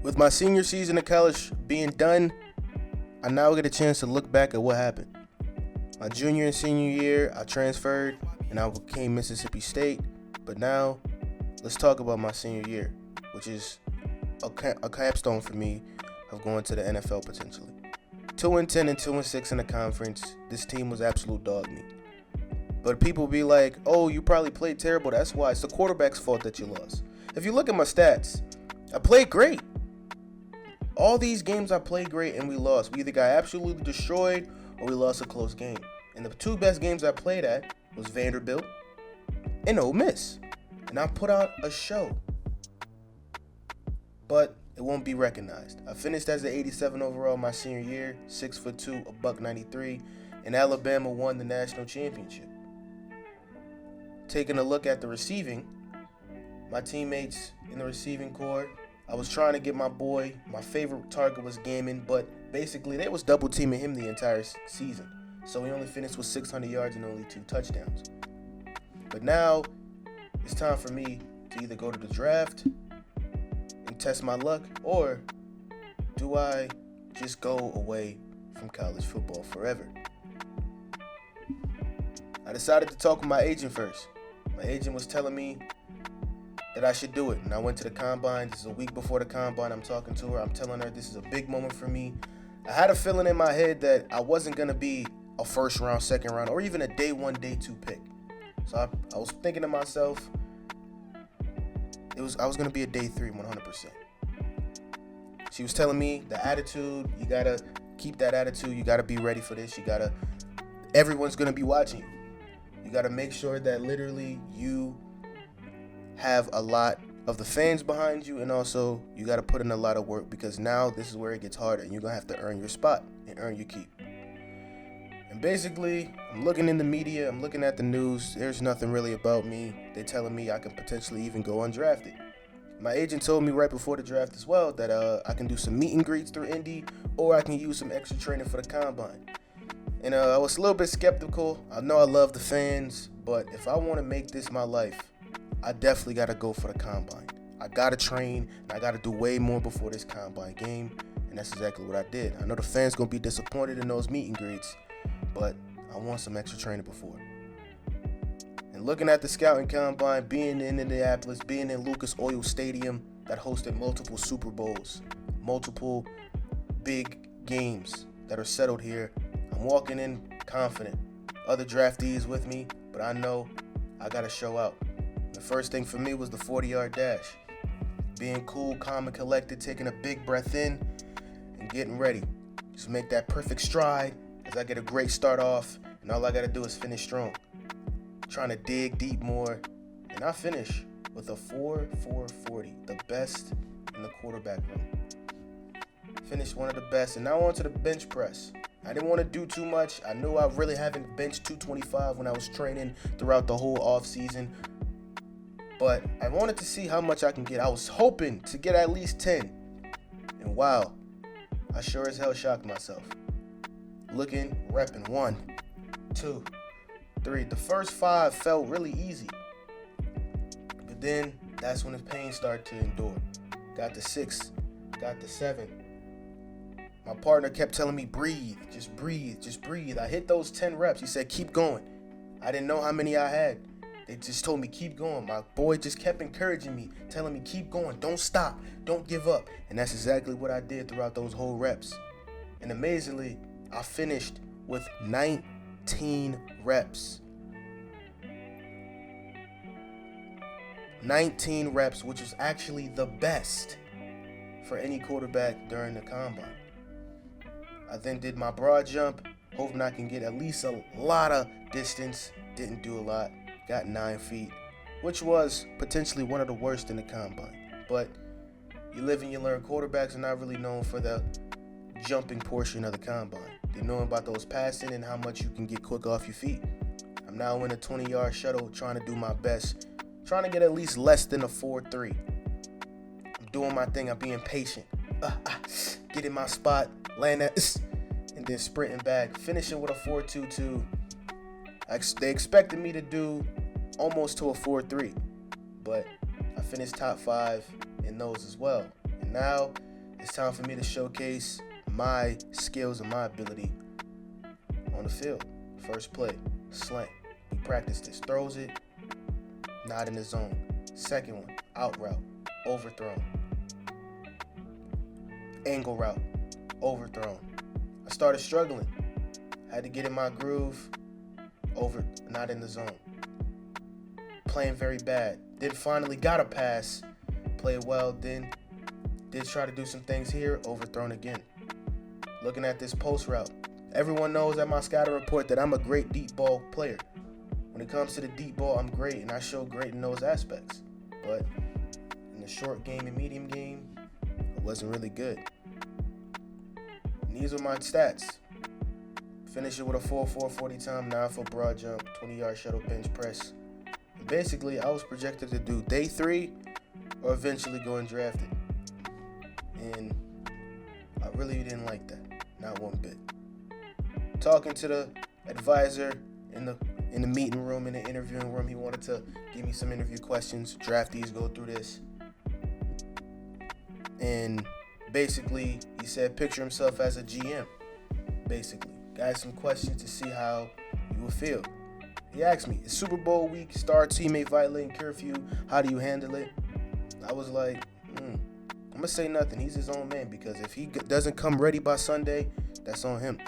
With my senior season of college being done, I now get a chance to look back at what happened. My junior and senior year, I transferred and I became Mississippi State. But now, let's talk about my senior year, which is a capstone for me of going to the NFL potentially. 2-10 and 2-6 in the conference. This team was absolute dog meat. But people be like, oh, you probably played terrible. That's why. It's the quarterback's fault that you lost. If you look at my stats, I played great. All these games I played great and we lost. We either got absolutely destroyed or we lost a close game. And the two best games I played at was Vanderbilt and Ole Miss. And I put out a show. But it won't be recognized. I finished as an 87 overall my senior year, 6'2", $193, and Alabama won the national championship. Taking a look at the receiving, my teammates in the receiving corps, I was trying to get my boy, my favorite target was Gammon, but basically they was double teaming him the entire season. So he only finished with 600 yards and only 2 touchdowns. But now it's time for me to either go to the draft and test my luck, or do I just go away from college football forever? I decided to talk with my agent first. My agent was telling me that I should do it, and I went to the combine. This is a week before the combine. I'm talking to her. I'm telling her this is a big moment for me. I had a feeling in my head that I wasn't going to be a first round, second round, or even a day 1, day 2 pick. So I was thinking to myself, I was going to be a day 3, 100%. She was telling me the attitude, you got to keep that attitude. You got to be ready for this. Everyone's going to be watching you. You got to make sure that literally you have a lot of the fans behind you, and also you got to put in a lot of work, because now this is where it gets harder and you're going to have to earn your spot and earn your keep. And basically, I'm looking in the media, I'm looking at the news, there's nothing really about me. They're telling me I can potentially even go undrafted. My agent told me right before the draft as well that I can do some meet and greets through Indy, or I can use some extra training for the combine. And I was a little bit skeptical. I know I love the fans, but if I want to make this my life, I definitely got to go for the combine. I got to train, and I got to do way more before this combine game, and that's exactly what I did. I know the fans going to be disappointed in those meet and greets, but I want some extra training before. And looking at the scouting combine, being in Indianapolis, being in Lucas Oil Stadium that hosted multiple Super Bowls, multiple big games that are settled here, I'm walking in confident. Other draftees with me, but I know I got to show out. The first thing for me was the 40-yard dash. Being cool, calm, and collected, taking a big breath in, and getting ready. Just make that perfect stride as I get a great start off, and all I got to do is finish strong. Trying to dig deep more, and I finish with a 4.40, the best in the quarterback room. Finished one of the best, and now on to the bench press. I didn't want to do too much. I knew I really haven't benched 225 when I was training throughout the whole off season. But I wanted to see how much I can get. I was hoping to get at least 10. And wow, I sure as hell shocked myself. Looking, repping 1, 2, 3. The first 5 felt really easy. But then that's when the pain started to endure. Got to 6, got to 7. My partner kept telling me, breathe, just breathe, just breathe. I hit those 10 reps. He said, keep going. I didn't know how many I had. They just told me, keep going. My boy just kept encouraging me, telling me, keep going. Don't stop. Don't give up. And that's exactly what I did throughout those whole reps. And amazingly, I finished with 19 reps. 19 reps, which was actually the best for any quarterback during the combine. I then did my broad jump, hoping I can get at least a lot of distance. Didn't do a lot. Got 9 feet, which was potentially one of the worst in the combine. But you live and you learn. Quarterbacks are not really known for the jumping portion of the combine. They're known about those passing and how much you can get quick off your feet. I'm now in a 20-yard shuttle trying to do my best, trying to get at least less than a 4.3. I'm doing my thing. I'm being patient. Getting my spot, land that, and then sprinting back, finishing with a 4.22. They expected me to do almost to a 4.3, but I finished top 5 in those as well. And now it's time for me to showcase my skills and my ability on the field. First play, slant. We practice this. Throws it, not in the zone. Second one, out route, overthrown. Angle route, overthrown. I started struggling. Had to get in my groove, not in the zone. Playing very bad. Then finally got a pass, played well, then did try to do some things here, overthrown again. Looking at this post route. Everyone knows at my scouting report that I'm a great deep ball player. When it comes to the deep ball, I'm great, and I show great in those aspects. But in the short game and medium game, I wasn't really good. And these are my stats. Finish it with a 4.4 40 time, 9-foot broad jump, 20-yard shuttle bench press. And basically, I was projected to do day 3 or eventually go undrafted. And I really didn't like that, not one bit. Talking to the advisor in the meeting room, in the interviewing room, he wanted to give me some interview questions. Draftees go through this. And basically, he said picture himself as a GM, basically. Got some questions to see how you would feel. He asked me, it's Super Bowl week, star teammate violating curfew, how do you handle it? I was like, I'm going to say nothing. He's his own man, because if he doesn't come ready by Sunday, that's on him.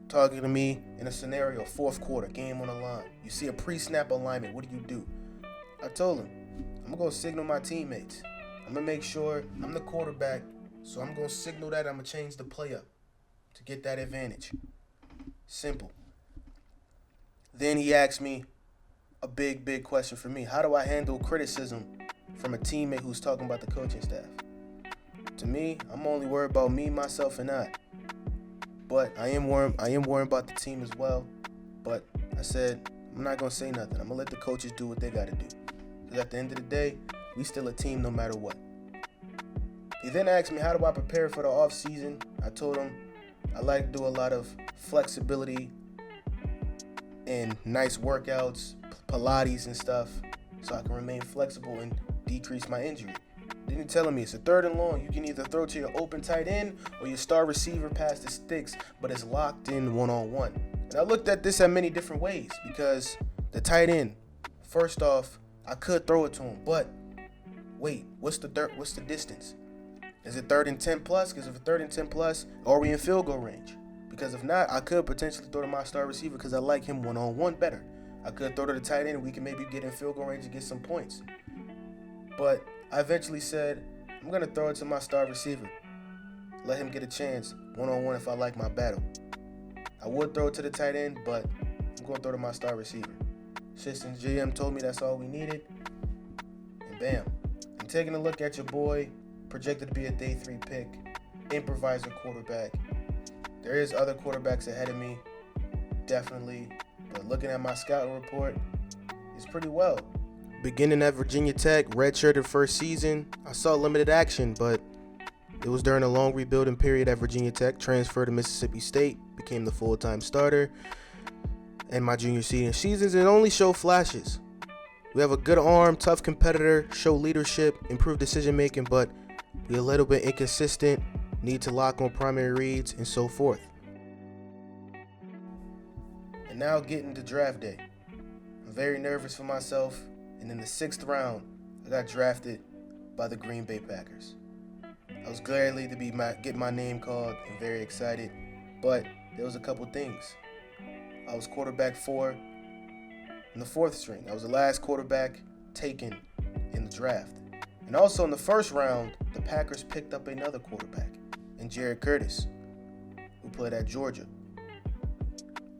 Talking to me in a scenario, fourth quarter, game on the line. You see a pre-snap alignment, what do? I told him, I'm going to go signal my teammates. I'm going to make sure I'm the quarterback, so I'm going to signal that I'm going to change the play up to get that advantage. Simple. Then he asked me a big question for me. How do I handle criticism from a teammate who's talking about the coaching staff? To me, I'm only worried about me, myself, and I. But I am worried about the team as well. But I said, I'm not going to say nothing. I'm going to let the coaches do what they got to do. Because at the end of the day, we still a team no matter what. He then asked me, how do I prepare for the off season? I told him I like to do a lot of flexibility and nice workouts, Pilates and stuff, so I can remain flexible and decrease my injury. Then he telling me it's a 3rd and long. You can either throw to your open tight end or your star receiver past the sticks, but it's locked in one-on-one. And I looked at this at many different ways, because the tight end, first off, I could throw it to him, but wait, what's the distance? Is it 3rd and 10 plus? Because if it's 3rd and 10 plus, are we in field goal range? Because if not, I could potentially throw to my star receiver because I like him one-on-one better. I could throw to the tight end and we can maybe get in field goal range and get some points. But I eventually said, I'm going to throw it to my star receiver. Let him get a chance one-on-one if I like my battle. I would throw it to the tight end, but I'm going to throw to my star receiver. Assistant GM told me that's all we needed. And bam. I'm taking a look at your boy, projected to be a day 3 pick, improviser quarterback. There is other quarterbacks ahead of me, definitely. But looking at my scouting report, it's pretty well. Beginning at Virginia Tech, redshirted first season, I saw limited action, but it was during a long rebuilding period at Virginia Tech. Transferred to Mississippi State, became the full-time starter. And my junior senior seasons, it only showed flashes. We have a good arm, tough competitor, show leadership, improve decision-making, but we're a little bit inconsistent, need to lock on primary reads, and so forth. And now getting to draft day. I'm very nervous for myself, and in the 6th round, I got drafted by the Green Bay Packers. I was glad to get my name called and very excited, but there was a couple things. I was quarterback 4 in the 4th string. I was the last quarterback taken in the draft. And also in the 1st round, the Packers picked up another quarterback, in Jared Curtis, who played at Georgia.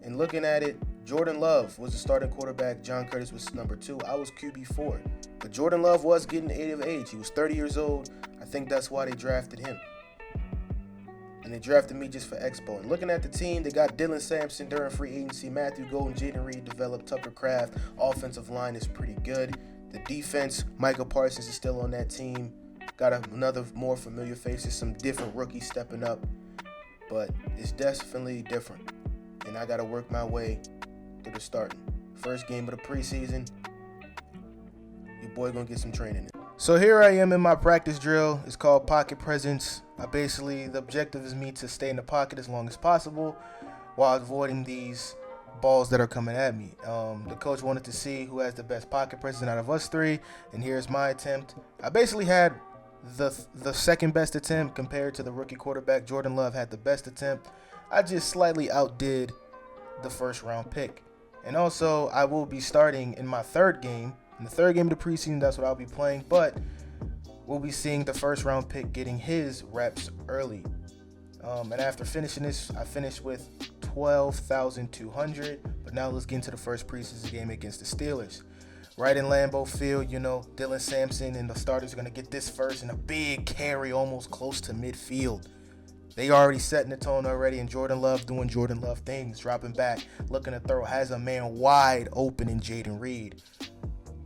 And looking at it, Jordan Love was the starting quarterback. John Curtis was number 2. I was QB4. But Jordan Love was getting of age. He was 30 years old. I think that's why they drafted him. And they drafted me just for Expo. And looking at the team, they got Dylan Sampson during free agency, Matthew Golden, Jaden Reed developed, Tucker Kraft. Offensive line is pretty good. The defense, Michael Parsons is still on that team. Got another more familiar faces, some different rookies stepping up. But it's definitely different. And I got to work my way through the starting. First game of the preseason, your boy going to get some training in. So here I am in my practice drill. It's called pocket presence. The objective is me to stay in the pocket as long as possible while avoiding these balls that are coming at me. The coach wanted to see who has the best pocket presence out of us three, and here's my attempt. I basically had the second best attempt compared to the rookie quarterback. Jordan Love had the best attempt. I just slightly outdid the first round pick. And also, I will be starting in my third game. In the third game of the preseason, that's what I'll be playing. But we'll be seeing the first round pick getting his reps early. And after finishing this, I finished with 12,200. But now let's get into the first preseason game against the Steelers. Right in Lambeau Field, Dylan Sampson and the starters are going to get this first and a big carry almost close to midfield. They already setting the tone already, and Jordan Love doing Jordan Love things, dropping back, looking to throw, has a man wide open in Jaden Reed.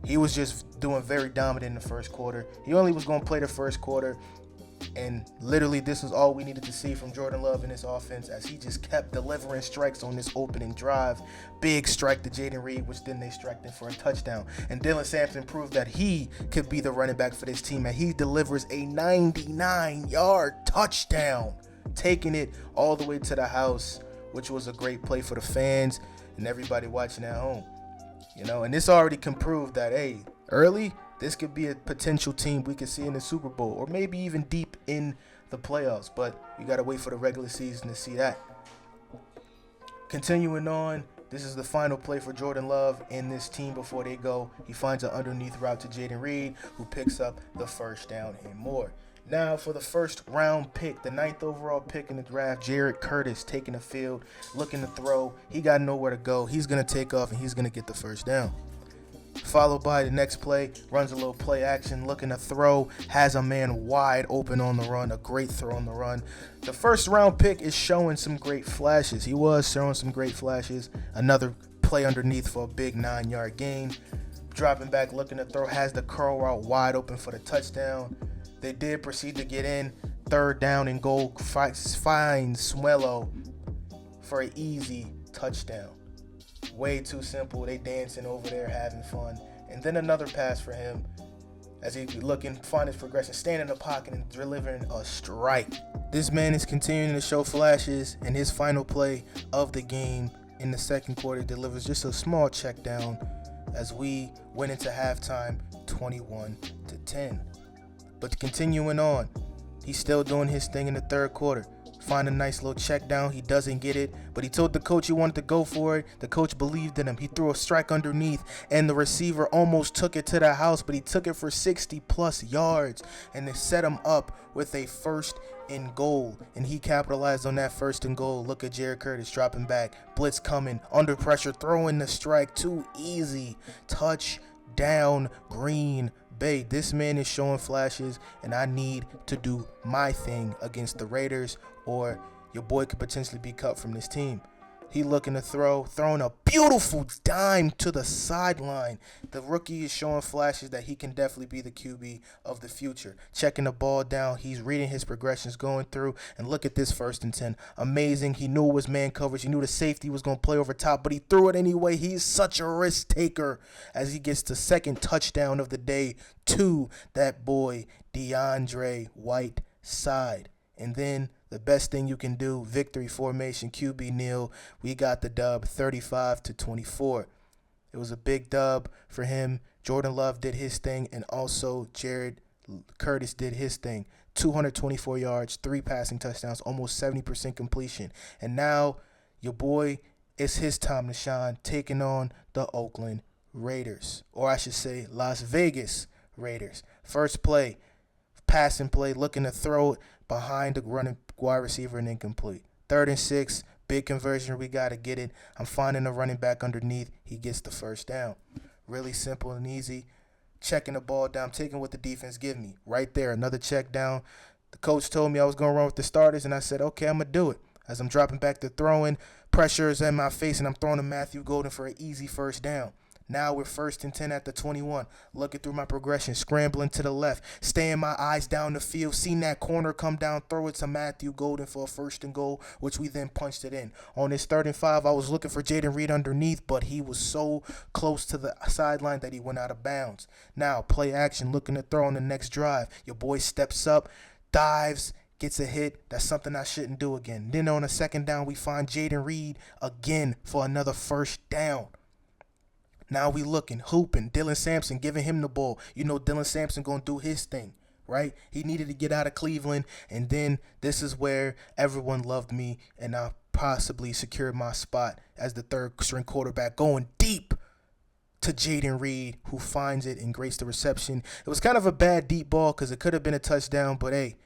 He was just doing very dominant in the first quarter. He only was going to play the first quarter, and literally this was all we needed to see from Jordan Love in this offense as he just kept delivering strikes on this opening drive. Big strike to Jaden Reed, which then they struck him for a touchdown. And Dylan Sampson proved that he could be the running back for this team, and he delivers a 99-yard touchdown, taking it all the way to the house, which was a great play for the fans and everybody watching at home. And this already can prove that, hey, early, this could be a potential team we could see in the Super Bowl or maybe even deep in the playoffs. But you got to wait for the regular season to see that. Continuing on, this is the final play for Jordan Love in this team before they go. He finds an underneath route to Jaden Reed, who picks up the first down and more. Now for the first round pick, the 9th overall pick in the draft, Jared Curtis taking the field, looking to throw. He got nowhere to go. He's going to take off, and he's going to get the first down. Followed by the next play, runs a little play action, looking to throw, has a man wide open on the run, a great throw on the run. The first round pick is showing some great flashes. He was showing some great flashes. Another play underneath for a big 9-yard gain. Dropping back, looking to throw, has the curl route wide open for the touchdown. They did proceed to get in. Third down and goal. Finds Smuelo for an easy touchdown. Way too simple. They dancing over there, having fun. And then another pass for him as he looking, find his progression, standing in the pocket and delivering a strike. This man is continuing to show flashes, and his final play of the game in the second quarter delivers just a small check down as we went into halftime 21-10. But continuing on, he's still doing his thing in the third quarter. Find a nice little check down. He doesn't get it, but he told the coach he wanted to go for it. The coach believed in him. He threw a strike underneath, and the receiver almost took it to the house, but he took it for 60-plus yards, and they set him up with a first and goal, and he capitalized on that first and goal. Look at Jared Curtis dropping back. Blitz coming, under pressure, throwing the strike. Too easy. Touchdown, Green Bay. This man is showing flashes, and I need to do my thing against the Raiders, or your boy could potentially be cut from this team. He looking to throwing a beautiful dime to the sideline. The rookie is showing flashes that he can definitely be the QB of the future. Checking the ball down, he's reading his progressions going through, and look at this 1st and 10. Amazing. He knew it was man coverage. He knew the safety was going to play over top, but he threw it anyway. He's such a risk taker as he gets the second touchdown of the day to that boy, DeAndre Whiteside. And then the best thing you can do, victory formation, QB kneel. We got the dub, 35-24. It was a big dub for him. Jordan Love did his thing, and also Jared Curtis did his thing. 224 yards, 3 passing touchdowns, almost 70% completion. And now your boy, it's his time to shine, taking on the Oakland Raiders, or I should say Las Vegas Raiders. First play, passing play, looking to throw it behind the running wide receiver and incomplete. 3rd and 6, big conversion. We got to get it. I'm finding a running back underneath. He gets the first down. Really simple and easy. Checking the ball down, taking what the defense give me. Right there, another check down. The coach told me I was going to run with the starters, and I said, okay, I'm going to do it. As I'm dropping back to throwing, pressure is in my face, and I'm throwing to Matthew Golden for an easy first down. Now we're 1st and 10 at the 21. Looking through my progression, scrambling to the left, staying my eyes down the field, seen that corner come down, throw it to Matthew Golden for a 1st and goal, which we then punched it in. On this 3rd and 5, I was looking for Jaden Reed underneath, but he was so close to the sideline that he went out of bounds. Now, play action, looking to throw on the next drive. Your boy steps up, dives, gets a hit. That's something I shouldn't do again. Then on a 2nd down, we find Jaden Reed again for another 1st down. Now we looking, hooping, Dylan Sampson giving him the ball. You know Dylan Sampson going to do his thing, right? He needed to get out of Cleveland, and then this is where everyone loved me, and I possibly secured my spot as the 3rd-string quarterback, going deep to Jaden Reed, who finds it and grates the reception. It was kind of a bad deep ball because it could have been a touchdown, but hey,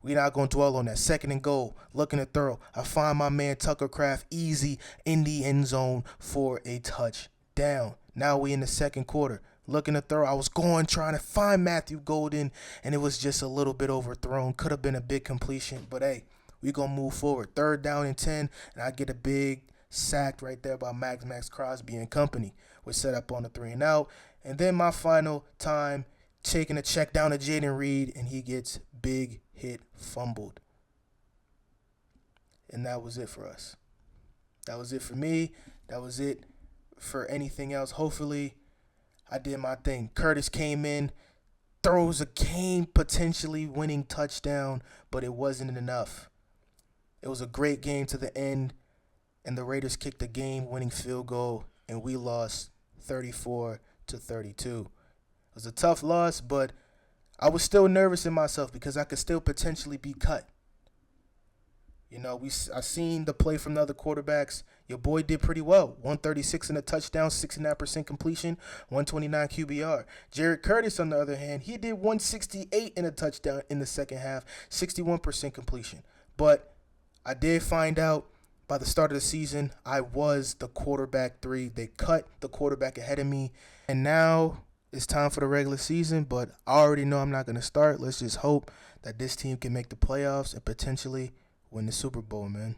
we're not going to dwell on that. 2nd and goal, looking to throw. I find my man Tucker Kraft easy in the end zone for a touchdown. Now we in the 2nd quarter, looking to throw. I was trying to find Matthew Golden, and it was just a little bit overthrown. Could have been a big completion, but hey, we're going to move forward. 3rd down and 10, and I get a big sack right there by Max Crosby and company. We're set up on the 3-and-out. And then my final time, taking a check down to Jaden Reed, and he gets big hit fumbled. And that was it for us. That was it for me. That was it for anything else. Hopefully, I did my thing. Curtis came in, throws a game potentially winning touchdown, but it wasn't enough. It was a great game to the end, and the Raiders kicked a game-winning field goal, and we lost 34-32. It was a tough loss, but I was still nervous in myself because I could still potentially be cut. You know, I seen the play from the other quarterbacks. Your boy did pretty well. 136 in a touchdown, 69% completion, 129 QBR. Jared Curtis, on the other hand, he did 168 in a touchdown in the 2nd half, 61% completion. But I did find out by the start of the season, I was the quarterback 3. They cut the quarterback ahead of me. And now it's time for the regular season, but I already know I'm not going to start. Let's just hope that this team can make the playoffs and potentially win the Super Bowl, man.